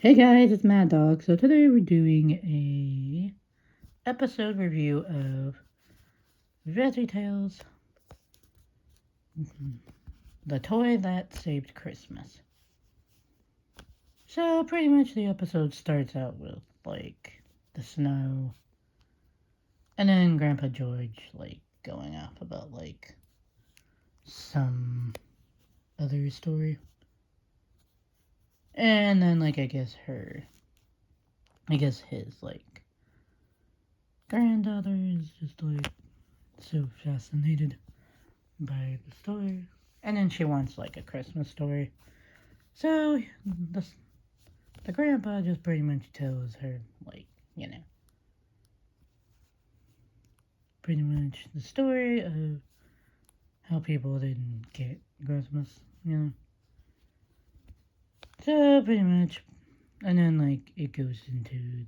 Hey guys, it's Mad Dog. So today we're doing a episode review of VeggieTales, the toy that saved Christmas. So pretty much the episode starts out with the snow, and then Grandpa George going off about some other story, and then I guess his granddaughter is just so fascinated by the story. And then she wants a Christmas story. So the grandpa just pretty much tells her, you know, pretty much the story of how people didn't get Christmas. So pretty much, and then it goes into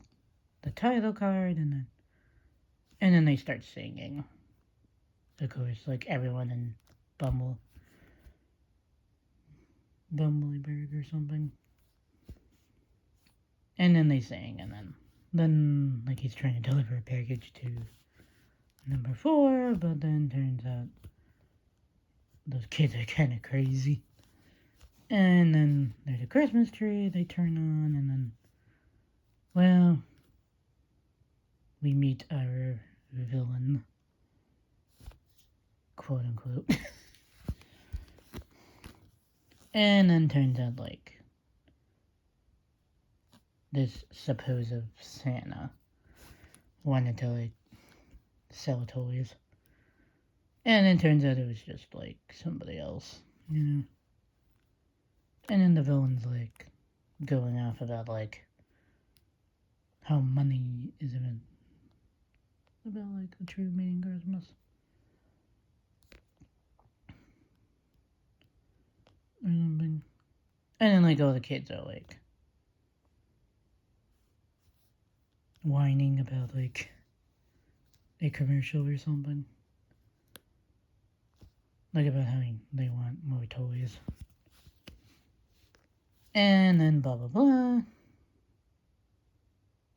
the title card, and then they start singing. Of course, everyone in Bumble Bumbleberg or something. And then they sing, and then he's trying to deliver a package to number 4, but then turns out those kids are kind of crazy. And then there's a Christmas tree they turn on, and then, well, we meet our villain, quote unquote. And then turns out this supposed Santa wanted to sell toys. And then turns out it was just somebody else. And then the villain's going off about how money isn't about the true meaning of Christmas. Or something. And then all the kids are whining about a commercial or something. About how they want more toys. And then blah blah blah.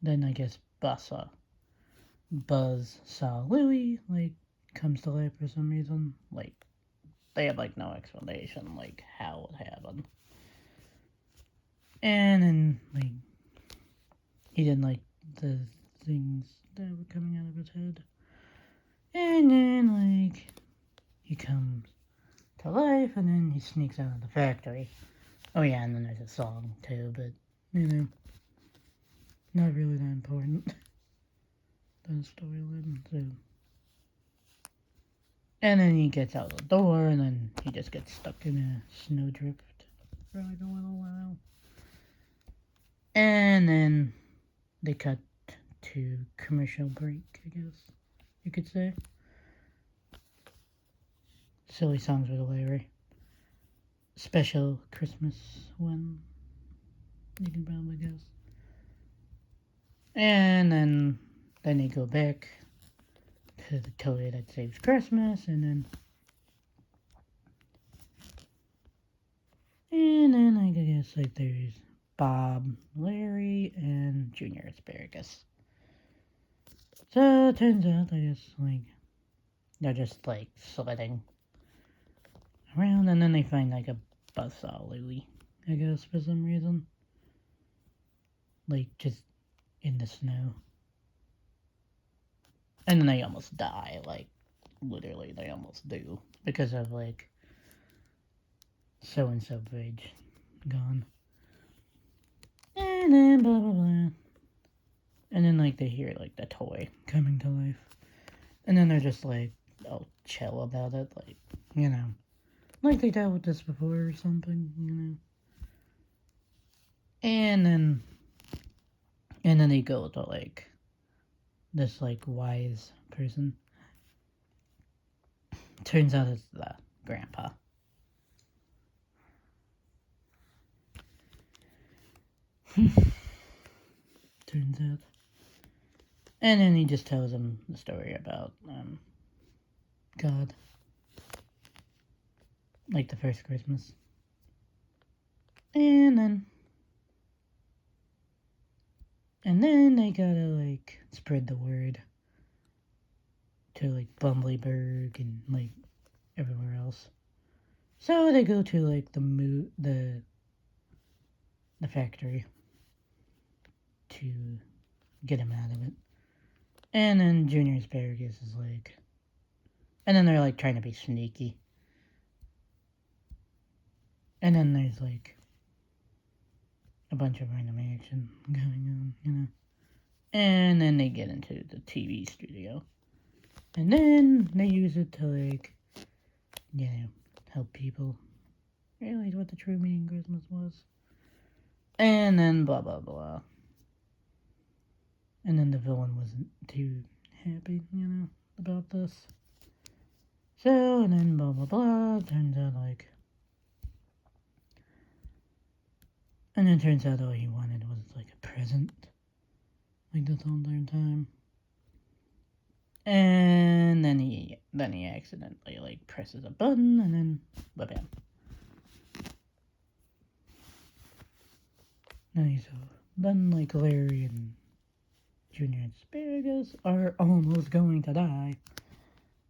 Then I guess Buzz saw Louie comes to life for some reason. They have no explanation how it happened. And then he didn't like the things that were coming out of his head. And then he comes to life, and then he sneaks out of the factory. Oh yeah, and then there's a song too, but not really that important. The storyline. So, and then he gets out the door, and then he just gets stuck in a snowdrift for a little while. And then they cut to commercial break, I guess you could say. Silly songs with Larry. Special Christmas one, you can probably guess. And then they go back to the toy that saves Christmas, and then I guess there's Bob, Larry, and Junior Asparagus. So it turns out I guess they're just sledding around, and then they find a buzzsaw Louie, I guess, for some reason. Just in the snow. And then they almost die, literally they almost do. Because of so-and-so bridge gone. And then blah blah blah. And then they hear the toy coming to life. And then they're just all chill about it, they dealt with this before or something. And then they go to this wise person. Turns out it's the grandpa. Turns out. And then he just tells him the story about God. The first Christmas. And then And then they gotta, like, spread the word to, like, Bumbleberg and, like, everywhere else. So they go to, like, the factory to get him out of it. And then Junior Asparagus is like... And then they're, like, trying to be sneaky. And then there's, like, a bunch of random action going on. And then they get into the TV studio. And then they use it to, like, help people realize what the true meaning of Christmas was. And then blah, blah, blah. And then the villain wasn't too happy, about this. So, and then blah, blah, blah. Turns out, like... And then turns out all he wanted was, like, a present. Like, this whole entire time. And then he accidentally, like, presses a button, and then, bam. Nice. Then, like, Larry and Junior Asparagus are almost going to die.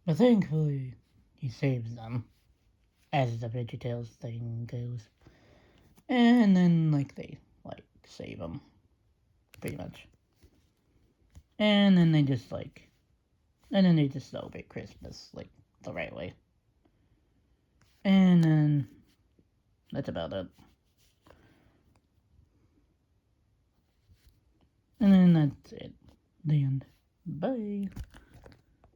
But thankfully, he saves them. As the VeggieTales thing goes. And then, like, they, like, save them. Pretty much. And then they just, like... And then they just celebrate Christmas, like, the right way. And then... That's about it. And then that's it. The end. Bye.